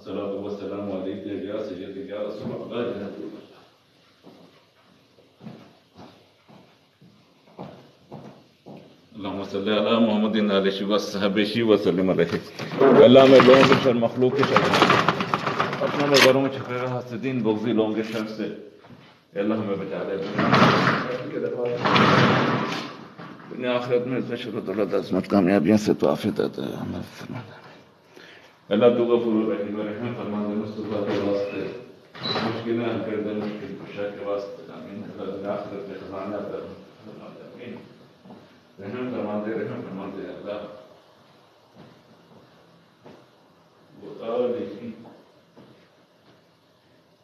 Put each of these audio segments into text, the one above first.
الصلاة والسلام عليك يا سيدي يا رسول الله يا نبي الله. اللهم صل على محمد آلہ وصحبہ وسلم علیہ. اللہ میں لوگوں کے شر مخلوق کے شر اپنا میں گھروں میں چھپے رہا حسدین بغضی لوگوں کے شر سے. اللہ ہمیں بچا دے دنیا آخرت میں اتنے شکر دولت عظمت کامیابیاں سے تو آفت آتا ہے. اللہ تو غفور رحیم رحم فرما دے مصطفیٰ کے واسطے مشکلیں حل کر دے مشکل کشا کے واسطے. آمین. اللہ آخرت کے خزانہ پر فرما دے. آمین. رحم فرما دے رحم فرما دے اللہ.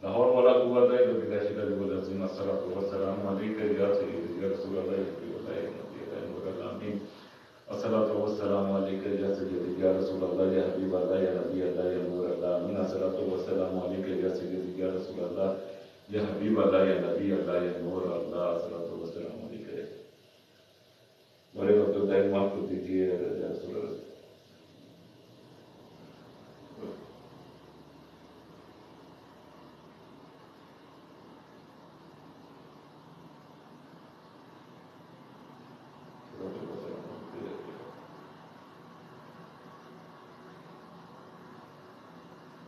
لاہور والا قوت ہے تو بلا شکر جو لازم الصلاۃ والسلام علیک یا سیدی یا رسول اللہ الصلاۃ والسلام علیک یا سیدی یا رسول اللہ یا حبیب اللہ یا نبی اللہ یا نور اللہ. آمین. الصلاۃ والسلام علیک یا سیدی یا رسول اللہ یا حبیب اللہ یا نبی اللہ یا نور اللہ. الصلاۃ والسلام علیک. بڑے وقت دائم معاف کو دیجیے یا رسول اللہ.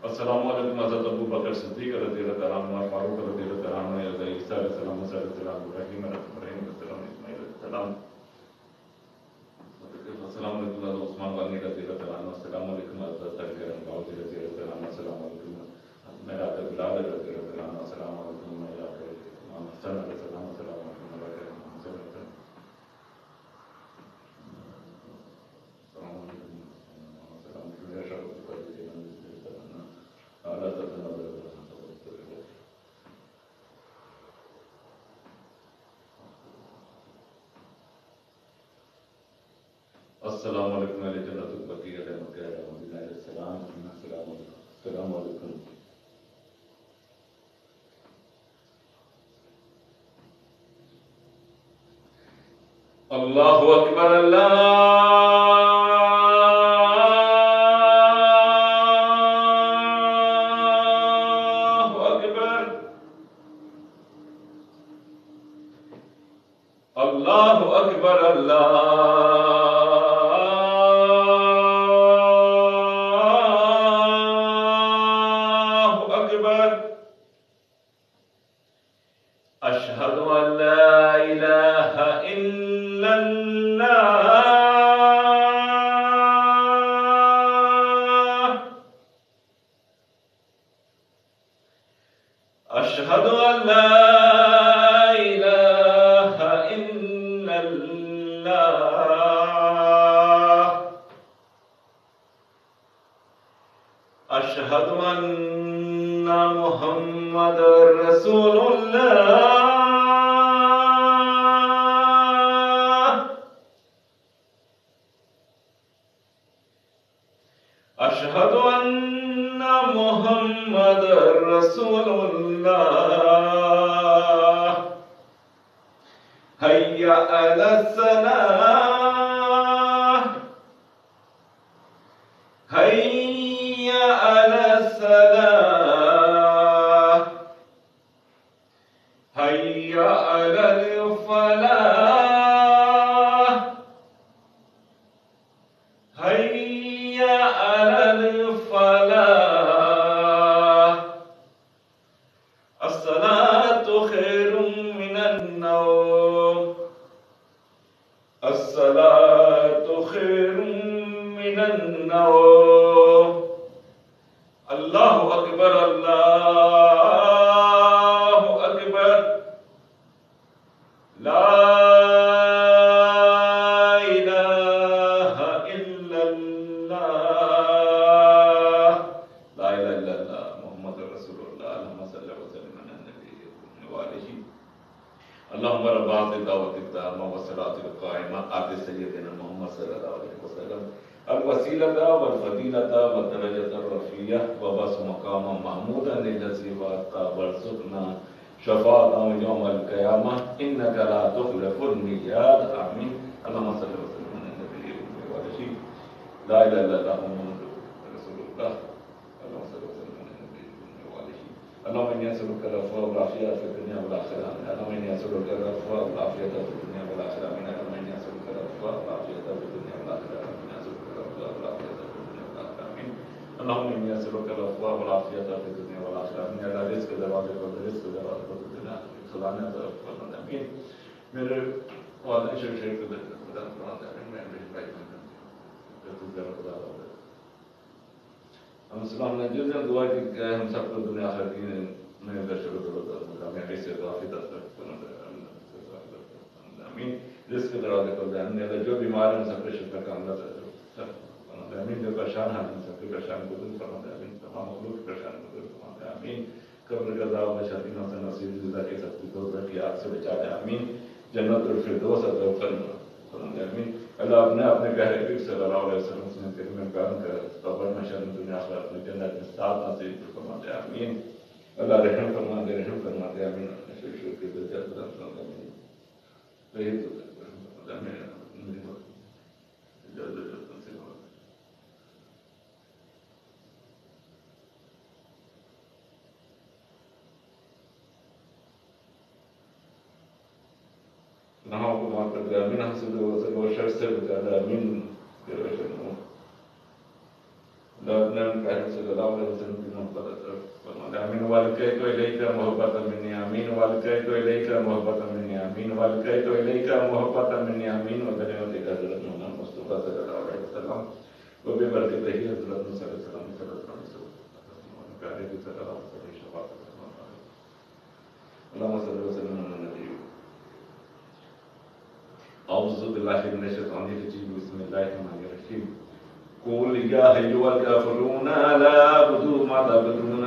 السلام علیکم حضرت ابو بکر صدیق رضی اللہ تعالیٰ عنہ، فاروق رضی اللہ تعالیٰ عنہ، عیسیٰ علیہ السلام، موسیٰ علیہ السلام، ابراہیم علیہ السلام، اسماعیل علیہ السلام. السلام علیکم حضرت عثمان غنی رضی اللہ تعالیٰ عنہ. السلام علیکم حضرت علی باؤ رضی اللہ تعالیٰ عنہ. السلام علیکم میرا بلال رضی اللہ تعالیٰ عنہ. السلام علیکم میرا امام حسن علیہ السلام. السلام علیکم میرا حسن علیہ السلام. السلام علیکم السلام علیکم میرا شاہ السلام علیکم علیہ جنت البقیع علیہ مکہ علیہ السلام. السلام علیکم. السلام علیکم. اللہ اکبر. اللہ اکبر. اللہ اکبر. اللہ اشہد ان لا الہ الا اللہ. اشہد ان لا الہ الا اللہ. اشہد ان محمد رسول اللہ. اشہد ان محمد رسول اللہ. حی علی الصلاۃ. حی علی الصلاۃ. حی علی الفلاح. حی علی الفلاح. الصلاۃ خیر من النوم. الصلاۃ خیر من النوم. اللہ اکبر. اللہ اکبر. لا الہ الا اللہ. لا الہ الا اللہ محمد رسول اللہ. اللہم صلی وسلم علی النبی وآلہ. اللہم رب هذه الدعوة التامة والصلاة القائمة آت سيدنا محمد صلی اللہ علیہ وسلم الوسيلة والفضيلة والدرجة الرفيعة وبعث مقاما محمودا الذي وعدته وارزقنا شفاعة يوم القيامة إنك لا تخلف الميعاد. آمين. اللهم صل وسلم على النبي وآله. لا إله إلا الله محمد رسول الله. اللهم صل وسلم على نبينا وآله. اللهم إني أسألك العفو والعافية في الدنيا والآخرة. اللهم إني أسألك العفو والعافية في الدنيا والآخرة. اللهم إني أسألك العفو والعافية في الدنيا والآخرة. اللهم إني أسألك العفو والعافية في الدنيا والآخرة. آمين. اللهم إني أسألك العفو والعافية في الدنيا والآخرة. من الرزق دروازے کو رزق دروازے کو دینا خدانا فرمان آمین. میرے والدین شیخ کو خدا فرمان آمین. میں میرے بھائی ہم اسلام نے جو دعا کی کہ ہم سب کو دنیا آخرت کی میں درشل کرو میں ایسے کافی تک آمین. رزق دروازے کو دینا جو بیمار ہیں سب کے شفا کا اللہ آمین. جو پریشان ہیں سب کے پریشان کو دور فرما دے آمین. تمام مخلوق کی پریشان کو دور فرما دے آمین. قبر کا عذاب و شرموں سے نصیب زندہ کے سب کو رکھی آگ سے بچا دے آمین. جنت الفردوس عطا فرما دے آمین. اللہ اپنے پیارے حبیب صلی اللہ علیہ وسلم سے کریم بیان کر قبر میں شرم دنیا آخرت میں جنت میں ساتھ نصیب فرما دے آمین. اللہ رحم فرما دے آمین. شکر کے درجات بلند فرما دے آمین. نحو کو معاف کر دے آمین. ہم سے وہ شر سے بچا دے آمین. صلی اللہ علیہ وسلم کی محبت فرما دے آمین. والکیت الیک محبت منی آمین. والکیت الیک محبت منی آمین. والکیت الیک محبت منی آمین. وبرکاتہ حضرت مولانا مصطفیٰ صلی اللہ علیہ وسلم و ببرکتہ حضرت صلی اللہ علیہ وسلم پیارے کی صلی اللہ علیہ وسلم شفاعت فرما. اللہم صلی وسلم علی نبی. اعوذ باللہ من الشیطان الرجیم. بسم اللہ الرحمن الرحیم. قل یا ایھا الکافرون لا اعبد ما تعبدون.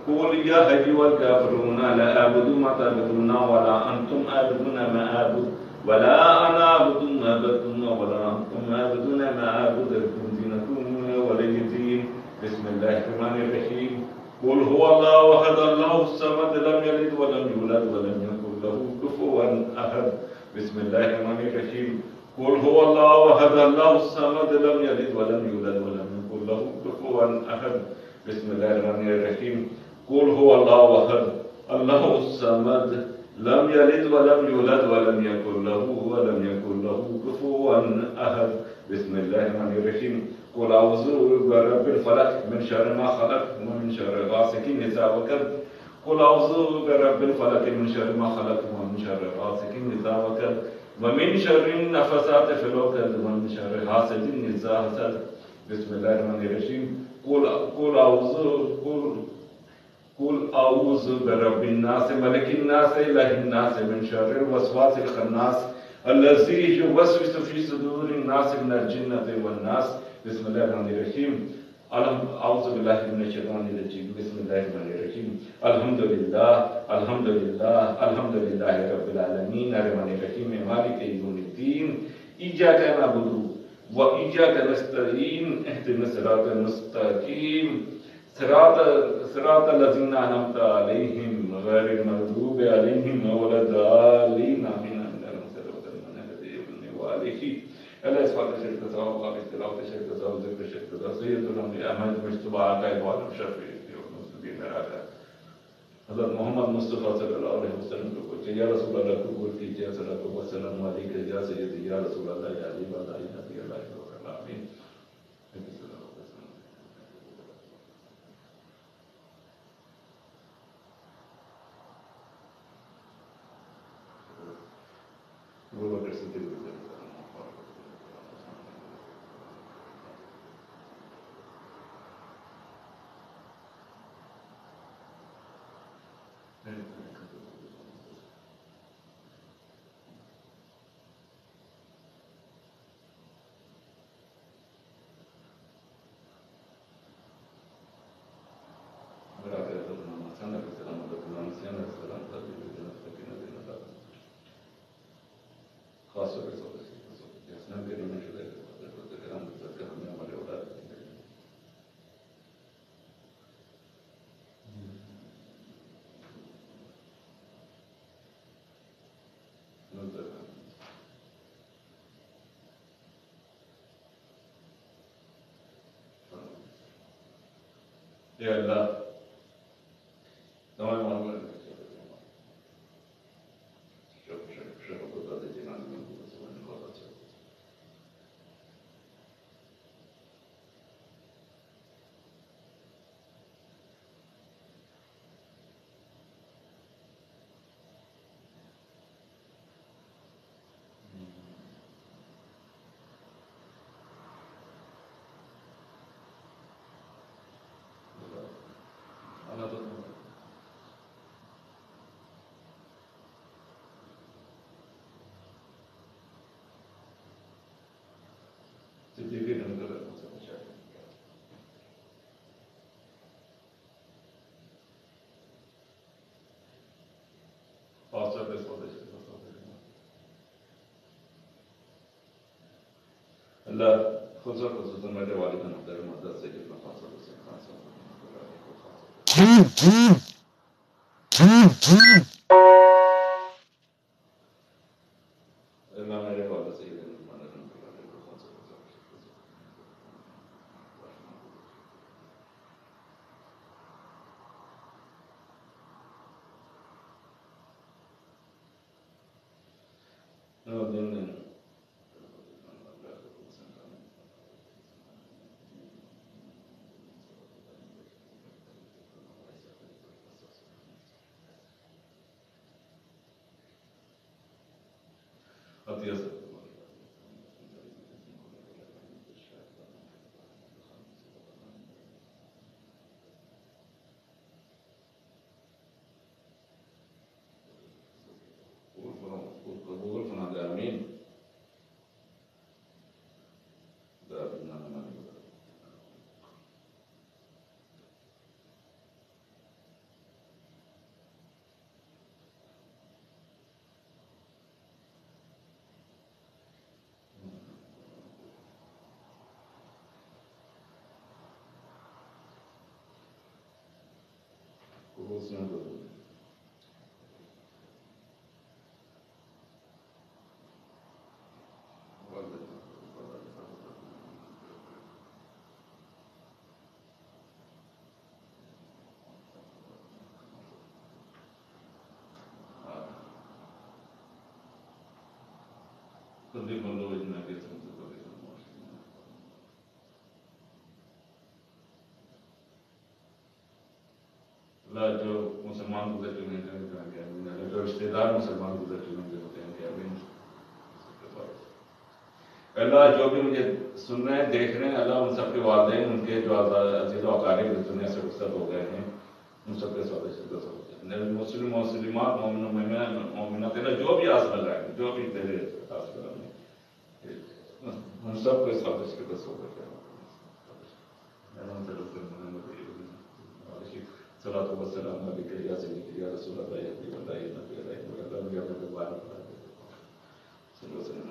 قل یا ایھا الکافرون لا اعبد ما تعبدون ولا انتم عابدون ما اعبد ولا انا اعبد ما عبدتم ولا انتم عابدون ما اعبد لكم دينكم ولي دين. بسم الله الرحمن الرحيم. قل هو الله احد الله الصمد لم يلد ولم يولد ولم يكن له كفوا احد. بسم الله الرحمن الرحيم. قل هو الله احد الله الصمد لم يلد ولم يولد ولم يكن له كفوا احد. بسم الله الرحمن الرحيم. قل هو الله احد الله الصمد لم يلد ولم يولد ولم يكن له كفوا احد. بسم الله الرحمن الرحيم. قل اعوذ برب الفلق من شر ما خلق ومن شر غاسق اذا وقب. قل اعوذ برب الفلق من شر ما خلق ومن شر غاسق اذا وقب ومن شر النفثات في العقد ومن شر حاسد اذا حسد. بسم الله الرحمن الرحيم. قل اعوذ برب الناس ملك الناس اله الناس من شر الوسواس الخناس الذي يوسوس في صدور الناس من الجنة والناس. بسم الله الرحمن الرحيم. اعوذ باللہ من الشیطان الرجیم. بسم اللہ الرحمن الرحیم. الحمدللہ رب العالمین الرحمن الرحیم مالک یوم الدین. ایاک نعبد و ایاک نستعین اهدنا الصراط المستقیم صراط الذین انعمت علیہم غیر المغضوب علیہم ولا الضالین آمین. اللہ اس وقت شرک تصاوب اللہ استلاوت شرک تصاوب ذکر شرک تصاوب سید الحمد احمد مجتبہ آقای معلوم شرفی مصطفی مرادا حضرت محمد مصطفیٰ صلی اللہ علیہ وسلم کو کچھ یا رسول اللہ قبول کیجئے صلی اللہ علیہ وسلم علیکہ یا سیدی یا رسول اللہ یا علی بادائی نبی اللہ آمین. وہ بکر صدیق خاص اے اللہ تمام معاملات اللہ خصوصاً میرے والد محترم مدد سے جتنا خاصا اللہ میرے والد سے جو مسلمان گزر چکے ہیں جو رشتے دار مسلمان گزر چکے ہیں اللہ جو بھی مجھے سن رہے ہیں دیکھ رہے ہیں اللہ ان سب کے والدین ان کے جو عزیز و اقارب دنیا سے رخصت ہو گئے ہیں ان سب کے مسلم مسلمات مومنات جو بھی آس لگائے جو بھی تیرے آس لگائے ان سب کے ساتھ شکست ہو گئے صلاۃ و سلام علیک یا سیدی یا رسول اللہ یا حبیب اللہ یا نبی اللہ اللہ یا رب العالمین صلی اللہ علیہ وسلم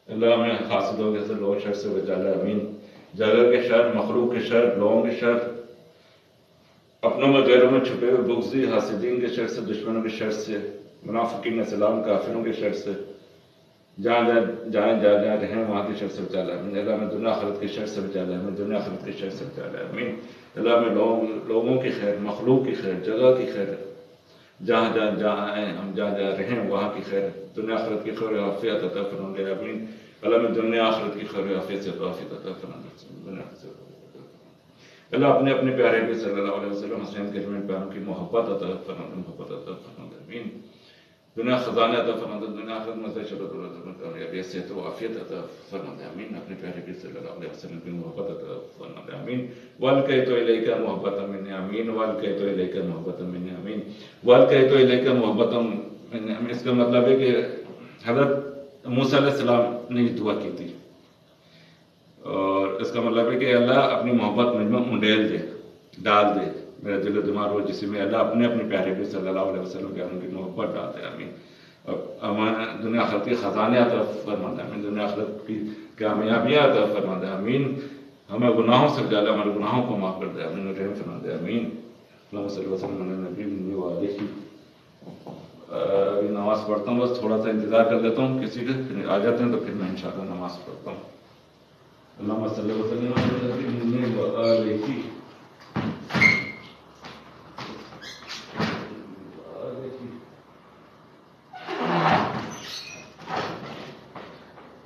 اللہ ہمیں حاسدوں کے لوگ شر سے بچا لے امین جگہ کے شر مخلوق کے شر لوگوں کے شر اپنوں میں غیروں میں چھپے ہوئے بغضی حاسدین کے شر سے دشمنوں کے شر سے منافقین اسلام کافروں کے شر سے جہاں جہاں رہیں وہاں کی شر سے بچا لے امین اللہ میں دنیا آخرت کی شر سے بچا لے امین دنیا آخرت کی شر سے بچا لے امین اللہ میں لوگوں کی خیر مخلوق کی خیر جگہ کی خیر جہاں آئیں ہم جہاں رہیں وہاں کی خیر دنیا آخرت کی خیر عافیت عطا فرما امین اللہ میں دنیا آخرت کی خیر عافیت سے عافیت عطا فرما اللہ اپنے پیارے بھی صلی اللہ علیہ وسلم حسین کے جمعین پیاروں کی محبت عطا فرما امین دنیا خزانہ عطا فرما دنیا آخرت میں شرط و صحت و عافیت عطا فرما امین اپنے پیارے بھی صلی اللہ علیہ وسلم کی محبت عطا فرما امین والقیت الیک محبت من امین والقیت الیک محبت من امین والقیت الیک محبت من امین اس کا مطلب ہے کہ حضرت موسیٰ علیہ السلام نے یہ دعا کی تھی اور اس کا مطلب ہے کہ اللہ اپنی محبت مجھ میں انڈیل دے ڈال دے میرا دل و دماغ ہو جس میں اللہ اپنے پیارے بھی صلی اللہ علیہ وسلم کے ان کی محبت ڈال دے امین اور دنیا آخرت کی خزانے عطا فرما دے امین دنیا آخرت کی کامیابیاں عطا فرما دے امین ہمیں گناہوں سے بچا لے ہمارے گناہوں کو معاف کر دے امین رحم فرما دے امین اللہم صلی اللہ علیہ وسلم علی نبی و علیہ نماز نماز پڑھتا ہوں، بس تھوڑا سا انتظار کر لیتا ہوں کسی کے آ جاتے ہیں تو پھر میں انشاءاللہ نماز پڑھتا ہوں۔ اللہم صلی اللہ وسلم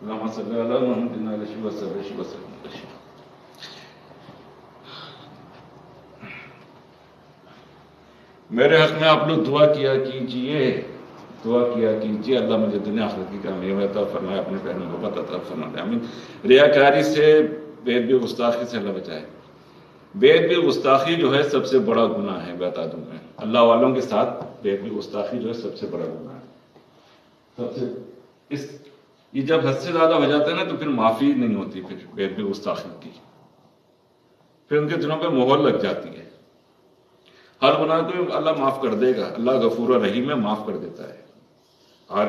اللہم صلی اللہ محمد علیہ وسلم۔ میرے حق میں آپ لوگ دعا کیا کیجئے، دعا کیا کیجئے اللہ مجھے دنیا آخرت کی کامیابی عطا فرمائے، اپنے پیار میں محبت عطا فرمائے، آمین۔ ریاکاری سے، بے ادبی گستاخی سے اللہ بچائے۔ بے ادبی گستاخی جو ہے سب سے بڑا گناہ ہے، بتا دوں میں، اللہ والوں کے ساتھ بے ادبی گستاخی جو ہے سب سے بڑا گناہ ہے۔ یہ جب حد سے زیادہ ہو جاتا ہے نا تو پھر معافی نہیں ہوتی، پھر بے ادبی گستاخی کی، پھر ان کے دلوں پہ مہر لگ جاتی ہے۔ ہر گناہ کو اللہ معاف کر دے گا، اللہ غفور و رحیم ہے، معاف کر دیتا ہے۔ اور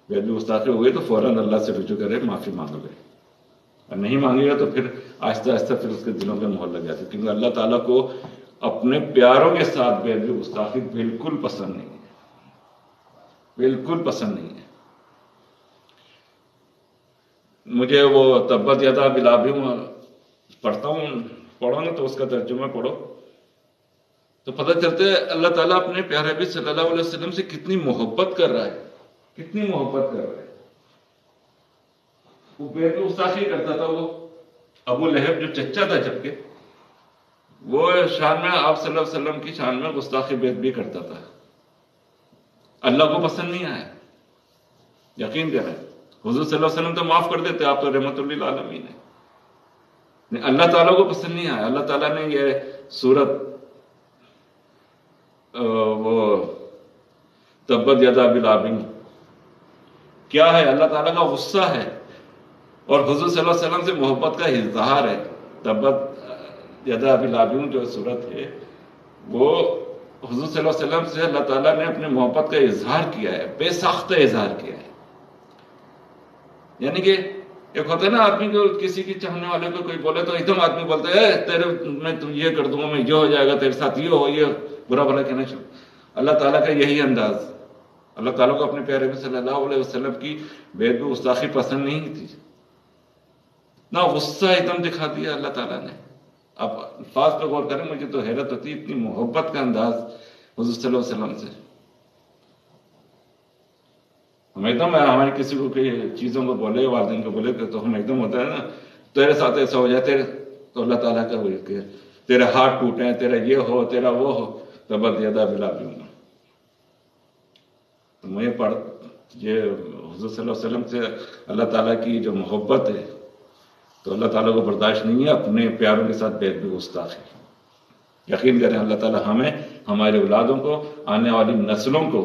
بے ادبی گستاخی ہوئی تو فوراً اللہ سے رجوع کرے، معافی مانگ لے، اور نہیں مانگے گا تو پھر آہستہ آہستہ پھر اس کے دلوں پہ مہر لگ جاتی ہے، کیونکہ اللہ تعالیٰ کو اپنے پیاروں کے ساتھ بے ادبی گستاخی بالکل پسند نہیں ہے، بالکل پسند نہیں ہے۔ مجھے وہ تبت یدا بلابی پڑھتا ہوں، پڑھو نا تو اس کا ترجمہ پڑھو تو پتہ چلتا ہے اللہ تعالیٰ اپنے پیارے نبی صلی اللہ علیہ وسلم سے کتنی محبت کر رہا ہے، کتنی محبت کر رہا ہے۔ وہ بے ادبی گستاخی کرتا تھا، وہ ابو لہب جو چچا تھا، جبکہ وہ شان میں آپ صلی اللہ علیہ وسلم کی شان میں گستاخی بے ادبی کرتا تھا، اللہ کو پسند نہیں آیا۔ یقین کریں، حضور صلی اللہ علیہ وسلم تو معاف کر دیتے، آپ تو رحمت للعالمین ہیں، اللہ تعالیٰ کو پسند نہیں آیا۔ اللہ تعالیٰ نے یہ سورت وہ تبت یدا بلابی کیا ہے، اللہ تعالیٰ کا غصہ ہے اور حضور صلی اللہ علیہ وسلم سے محبت کا اظہار ہے۔ تبت یدا بلابی جو سورت ہے وہ حضور صلی اللہ علیہ وسلم سے اللہ تعالیٰ نے اپنے محبت کا اظہار کیا ہے، بے ساختہ اظہار کیا ہے۔ یعنی کہ ایک ہوتا ہے نا آدمی کو کسی کی چاہنے والے کو کوئی بولے تو ایک دم آدمی بولتا ہے تیرے میں تم یہ کر دوں گا، میں یہ ہو جائے گا، تیرے ساتھ یہ ہو، یہ برا بھلا کہنا چاہوں۔ اللہ تعالیٰ کا یہی انداز، اللہ تعالیٰ کو اپنے پیارے نبی صلی اللہ علیہ وسلم کی بے ادبی گستاخی پسند نہیں تھی، نہ غصہ ایک دم دکھا دیا اللہ تعالیٰ نے۔ اب الفاظ پہ غور کریں، مجھے تو حیرت ہوتی ہے، اتنی محبت کا انداز حضور صلی اللہ علیہ وسلم سے۔ ہم ایک دم ہمارے کسی کو کوئی چیزوں کو بولے، والدین کو بولے تو ہم ایک دم ہوتا ہے نا تیرے ساتھ ایسا ہو جائے تو اللہ تعالیٰ کا وہی کہ تیرے ہاتھ ٹوٹے، تیرا یہ ہو، تیرا وہ ہو، تبت یدا بلابی ہوں۔ تو مجھے یہ حضور صلی اللہ علیہ وسلم سے اللہ تعالیٰ کی جو محبت ہے تو اللہ تعالیٰ کو برداشت نہیں ہے اپنے پیاروں کے ساتھ بے ادبی گستاخی۔ یقین کریں اللہ تعالیٰ ہمیں، ہمارے اولادوں کو، آنے والی نسلوں کو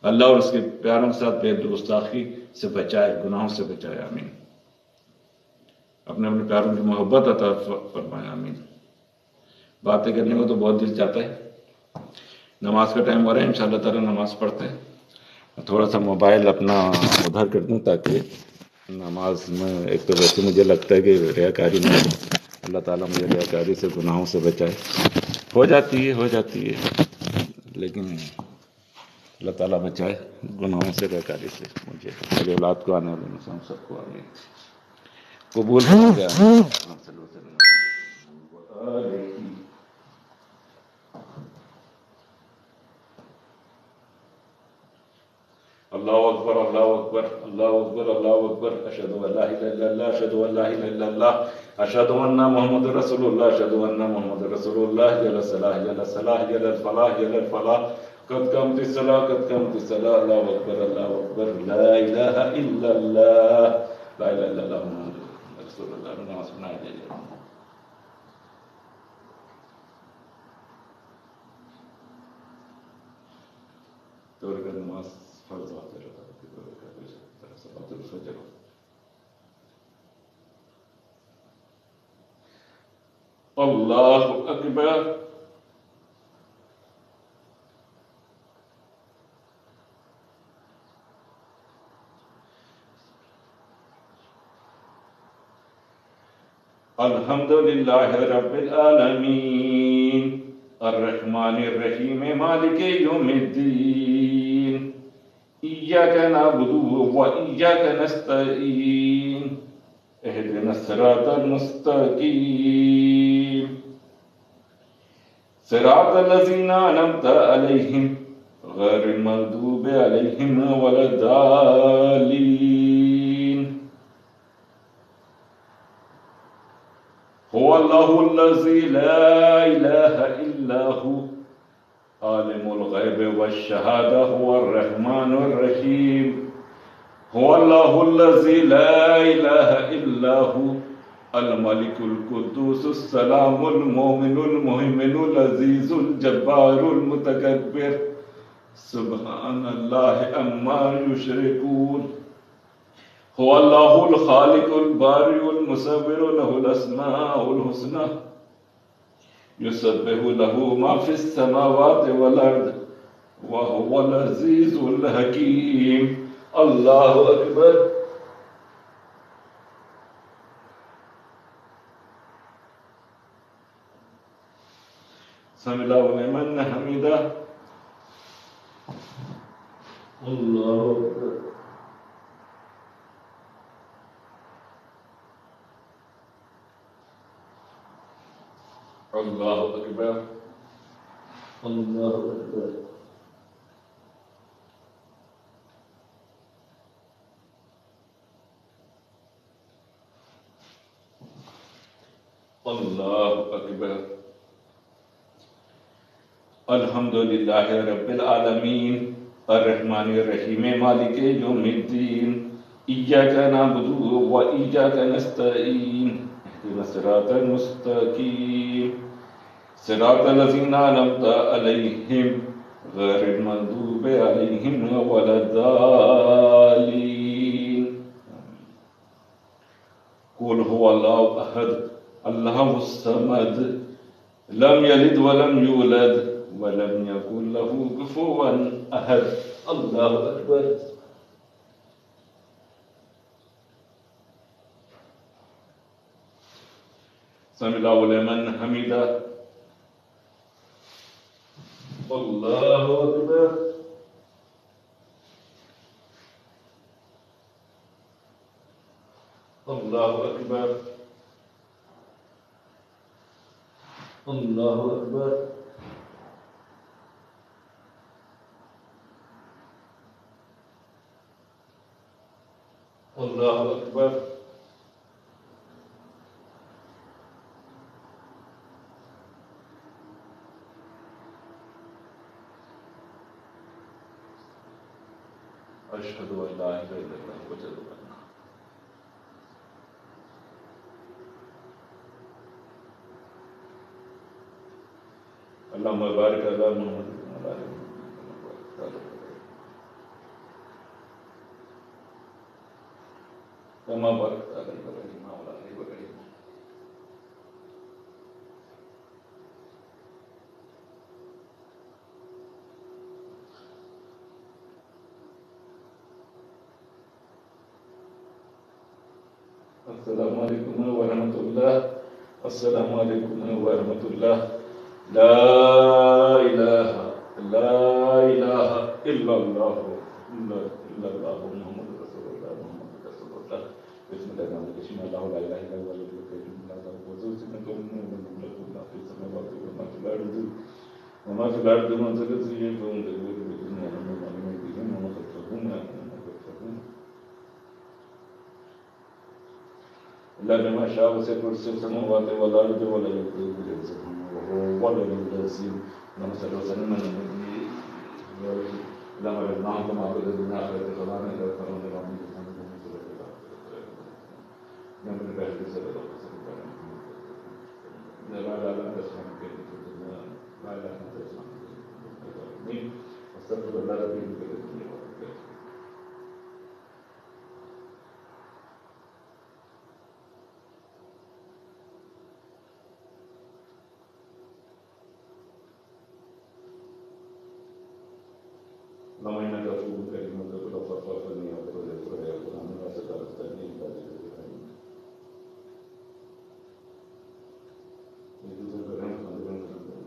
اللہ اور اس کے پیاروں کے ساتھ بے ادبی گستاخی سے بچائے، گناہوں سے بچائے، آمین۔ اپنے پیاروں کی محبت عطا فرمائے، آمین۔ باتیں کرنے کو تو بہت دل چاہتا ہے، نماز کا ٹائم ہو رہا ہے، انشاءاللہ تعالیٰ نماز پڑھتے ہیں۔ تھوڑا سا موبائل اپنا ادھر کر دوں تاکہ نماز میں، ایک تو ویسے مجھے لگتا ہے کہ ریاکاری میں اللہ تعالیٰ مجھے ریاکاری سے، گناہوں سے بچائے۔ ہو جاتی ہے لیکن اللہ تعالیٰ بچائے گناہوں سے، ریاکاری سے، مجھے، میرے اولاد کو، آنے والے انسان سب کو، آمین۔ قبول ہو گیا۔ اللہ اکبر، اللہ اکبر، اللہ اکبر، اللہ اکبر، اشہد ان لا الہ الا اللہ، اشہد ان لا الہ الا اللہ، اشہد ان محمد رسول اللہ، اشہد ان محمد رسول اللہ، حی علی الصلاۃ، حی علی الصلاۃ، حی علی الفلاح، حی علی الفلاح، قد قامت الصلاۃ، قد قامت الصلاۃ، اللہ اکبر، اللہ اکبر، لا الہ الا اللہ، لا الہ الا اللہ محمد رسول اللہ۔ نماز پڑھائی جائے۔ تو نماز فرض وقت الفجر۔ اللہ اکبر۔ الحمد للہ رب العالمین، الرحمن الرحیم، مالک یوم الدین، إياك نعبد وإياك نستعين اهدنا الصراط المستقيم صراط الذين أنعمت عليهم غير المغضوب عليهم ولا الضالين هو الله الذي لا إله إلا هو عالم الغيب والشهادة هو الرحمن الرحيم هو الله الذي لا إله إلا هو الملك القدوس السلام المؤمن المهيمن العزيز الجبار المتكبر سبحان الله عما يشركون هو الله الخالق البارئ المصور له الأسماء الحسنى يسبح له ما في السماوات والأرض وهو العزيز الحكيم الله أكبر سمع الله لمن حمده الله أكبر الله أكبر الله أكبر الله أكبر الحمد لله رب العالمين الرحمن الرحيم مالك يوم الدين إياك نعبد وإياك نستعين اهدنا الصراط المستقيم صراط الذين أنعمت عليهم غير المغضوب عليهم ولا الضالين قل هو الله أحد الله الصمد لم يلد ولم يولد ولم يكن له كفوا أحد الله أكبر سمع الله لمن حمده الله أكبر الله أكبر الله أكبر الله أكبر أشهد أن لا إله إلا الله وأشهد أن اللهم بارك على محمد وعلى آل محمد كما باركت على إبراهيم وعلى آل إبراهيم السلام عليكم ورحمة الله السلام عليكم ورحمة الله لا إله إلا الله إلا الله محمد رسول الله محمد رسول الله بسم الله الرحمن الرحيم الله لا إله إلا هو الحي القيوم لا تأخذه سنة ولا نوم له ما في السماوات وما في الأرض وما في الأرض من ذا الذي يدعون بغير بإذنه ومن علم بهم وما خلقهم إلا بما شاء وسع كرسيه السماوات والأرض ولا يؤوده حفظهما وهو العلي العظيم اللهم صل وسلم على النبي اللهم ربنا كما عبدنا آخرة خلانا إلى القرآن العظيم يا من بعد صلى الله عليه وسلم لا لا تسمع كلمة لا تسمع كلمة واستغفر الله ربي من كل ذنب وخطيئة اللهم إنك عفو كريم تغفر العفو عني واغفر لي ويغفر عني وستر التأمين بعد الإبراهيم يجوز الكلام خالدين خالدين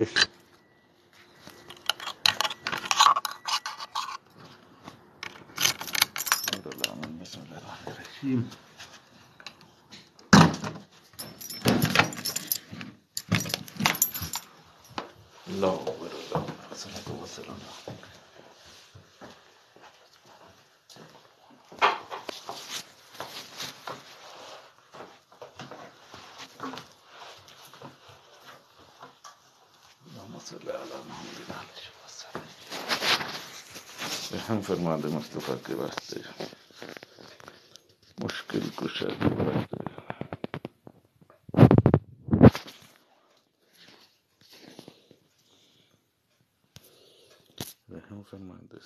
بسم اللہ الرحمن الرحیم. اللہ اکبر اللہ اکبر والصلاۃ والسلام. اللہم صلی علی محمد علیہ وسلم. رحم فرما دے مصطفیٰ کے واسطے، مشکل کشا کے واسطے. رحم فرما دے.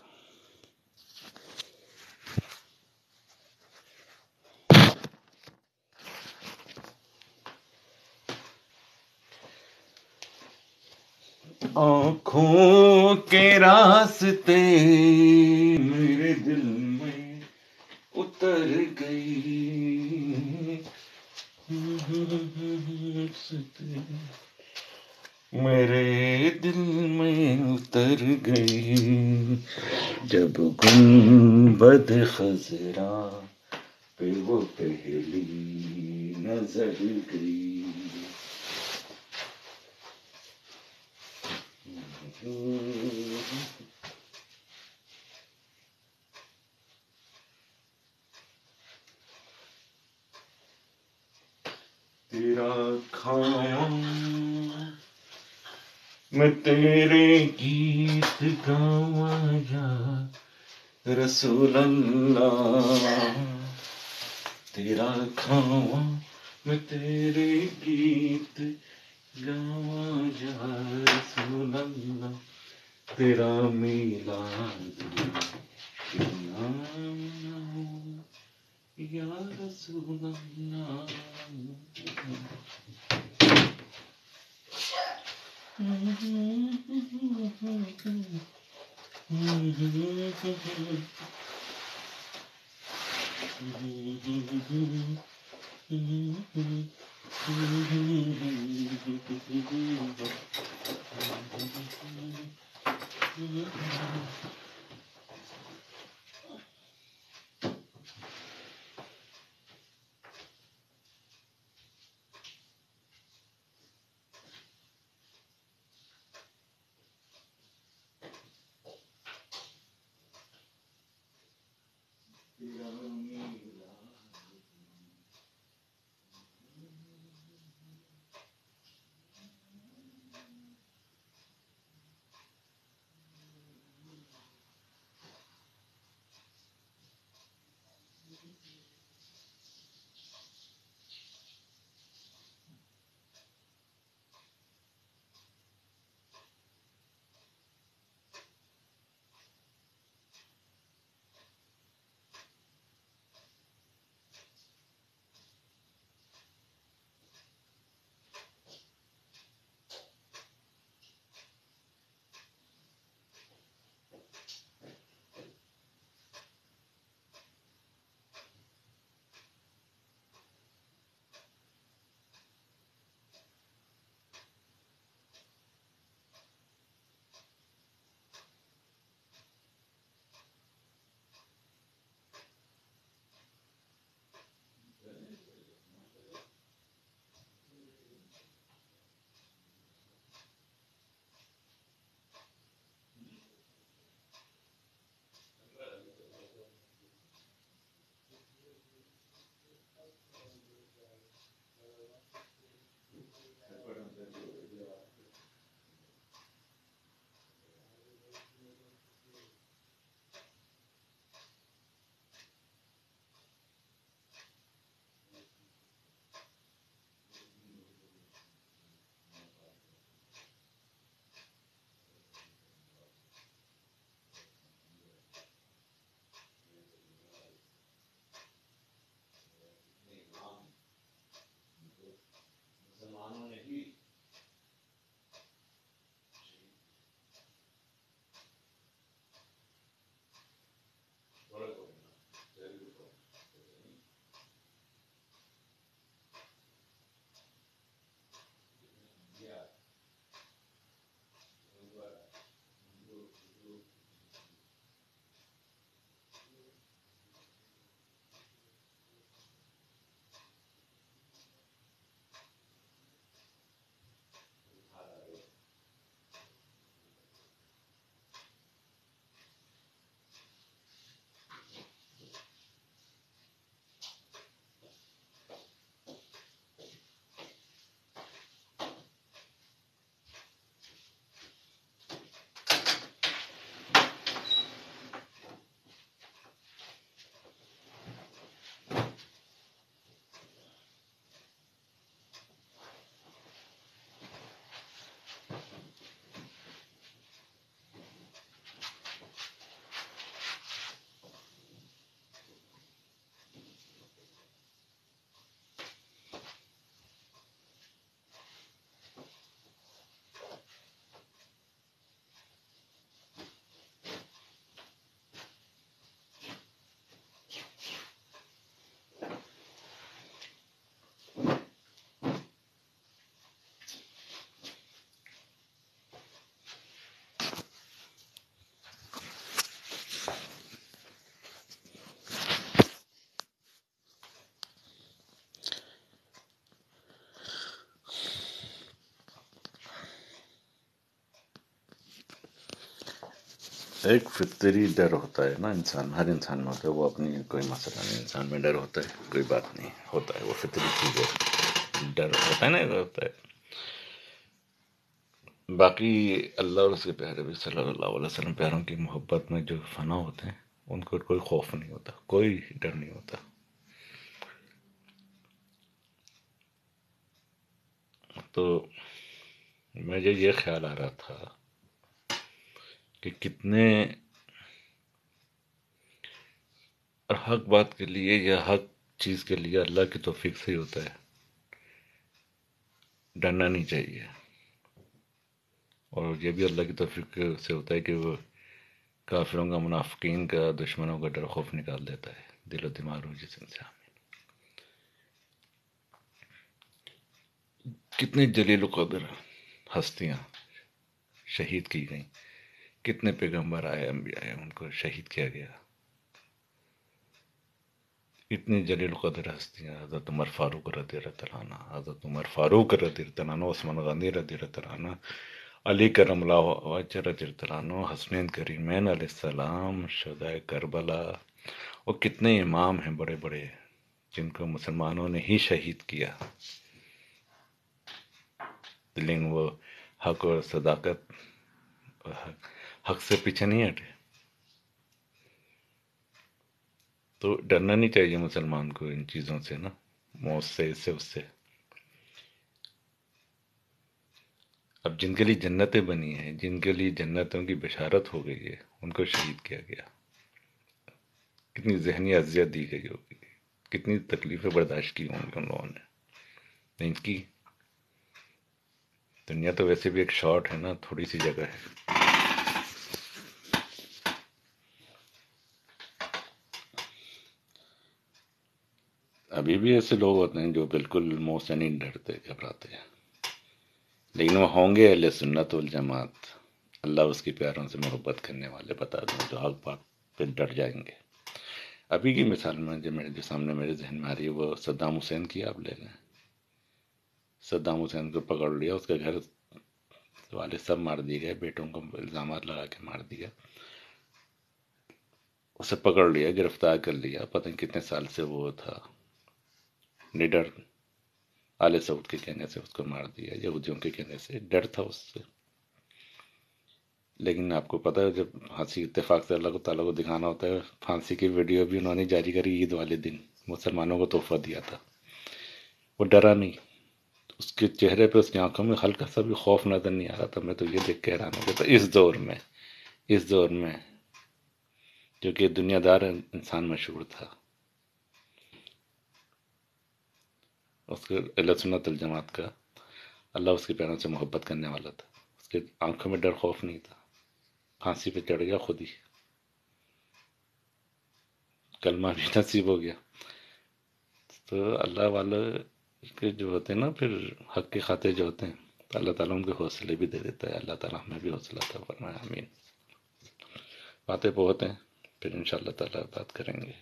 آنکھوں کے راستے میرے دل میں اتر گئی، میرے دل میں اتر گئی، جب گنبد خضرا پہ وہ پہلی نظر گئی. تیرا کھاؤں میں تیرے گیت گاواں یا رسول اللہ، تیرا کھاواں میں تیرے گیت گاواں یا رسول اللہ، تیرا میلاد یا رسول اللہ. ایک فطری ڈر ہوتا ہے نا، ہر انسان میں ہوتا ہے، وہ اپنی کوئی مسئلہ نہیں، انسان میں ڈر ہوتا ہے، کوئی بات نہیں، ہوتا ہے، وہ فطری چیز ہے، ڈر ہوتا ہے نا، ہوتا ہے۔ باقی اللہ اور اس کے پیارے بھی صلی اللہ علیہ وسلم پیاروں کی محبت میں جو فنا ہوتے ہیں ان کو کوئی خوف نہیں ہوتا، کوئی ڈر نہیں ہوتا۔ تو مجھے یہ خیال آ رہا تھا کہ کتنے حق بات کے لیے یا حق چیز کے لیے اللہ کی توفیق سے ہی ہوتا ہے، ڈرنا نہیں چاہیے۔ اور یہ بھی اللہ کی توفیق سے ہوتا ہے کہ وہ کافروں کا، منافقین کا، دشمنوں کا ڈر خوف نکال دیتا ہے دل و دماغ اور جسم سے۔ کتنے جلیل و قدر ہستیاں شہید کی گئیں، کتنے پیغمبر آئے، انبیاء آئے، ان کو شہید کیا گیا۔ اتنی جلیل و قدر ہستیاں، حضرت عمر فاروق رضی اللہ تعالیٰ عنہ، حضرت عمر فاروق رضی اللہ تعالیٰ عنہ، عثمان غنی رضی اللہ تعالیٰ عنہ، علی کرم اللہ وجہ رضی اللہ تعالیٰ عنہ، حسنین کریمین علیہ السلام، شہدائے کربلا، اور کتنے امام ہیں بڑے بڑے جن کو مسلمانوں نے ہی شہید کیا، لیکن وہ حق اور صداقت، حق سے پیچھے نہیں ہٹے۔ تو ڈرنا نہیں چاہیے مسلمان کو ان چیزوں سے نا، موت سے، اس سے، اس سے۔ اب جن کے لیے جنتیں بنی ہیں، جن کے لیے جنتوں کی بشارت ہو گئی ہے، ان کو شہید کیا گیا، کتنی ذہنی اذیت دی گئی ہوگی، کتنی تکلیفیں برداشت کی ہوں گی ان لوگوں نے، نہیں کی۔ دنیا تو ویسے بھی ایک شارٹ ہے نا، تھوڑی سی جگہ ہے۔ ابھی بھی ایسے لوگ ہوتے ہیں جو بالکل موت سے نہیں ڈرتے، گھبراتے ہیں، لیکن وہ ہوں گے اہل سنت والجماعت، اللہ اس کی پیاروں سے محبت کرنے والے، بتا دیں، جو حق بات پہ ڈر جائیں گے۔ ابھی کی مثال میں جو سامنے میرے ذہن میں آ رہی ہے، وہ صدام حسین کی آپ لے لیں۔ صدام حسین کو پکڑ لیا، اس کے گھر والے سب مار دیے گئے، بیٹوں کو الزامات لگا کے مار دیا، اسے پکڑ لیا، گرفتار کر لیا، پتہ نہیں کتنے سال سے وہ تھا نڈر، آل سعود کے کہنے سے اس کو مار دیا، یہودیوں کے کہنے سے، ڈر تھا اس سے۔ لیکن آپ کو پتہ ہے جب پھانسی اتفاق سے اللہ تعالیٰ کو دکھانا ہوتا ہے، پھانسی کی ویڈیو بھی انہوں نے جاری کری عید والے دن، مسلمانوں کو تحفہ دیا تھا، وہ ڈرا نہیں، اس کے چہرے پہ، اس کی آنکھوں میں ہلکا سا بھی خوف نظر نہیں آ رہا تھا۔ میں تو یہ دیکھ کے حیران ہو گیا تھا، اس دور میں جو کہ دنیا دار انسان مشہور تھا، اس کے اہل سنت الجماعت کا، اللہ اس کے پیاروں سے محبت کرنے والا تھا، اس کے آنکھوں میں ڈر خوف نہیں تھا، پھانسی پہ چڑھ گیا، خود ہی کلمہ بھی نصیب ہو گیا۔ تو اللہ والے کے جو ہوتے ہیں نا، پھر حق کے خاطر جو ہوتے ہیں، تو اللہ تعالیٰ ان کے حوصلے بھی دے دیتا ہے۔ اللہ تعالیٰ ہمیں بھی حوصلہ عطا فرمائے، آمین۔ باتیں بہت ہیں، پھر انشاءاللہ تعالیٰ بات کریں گے۔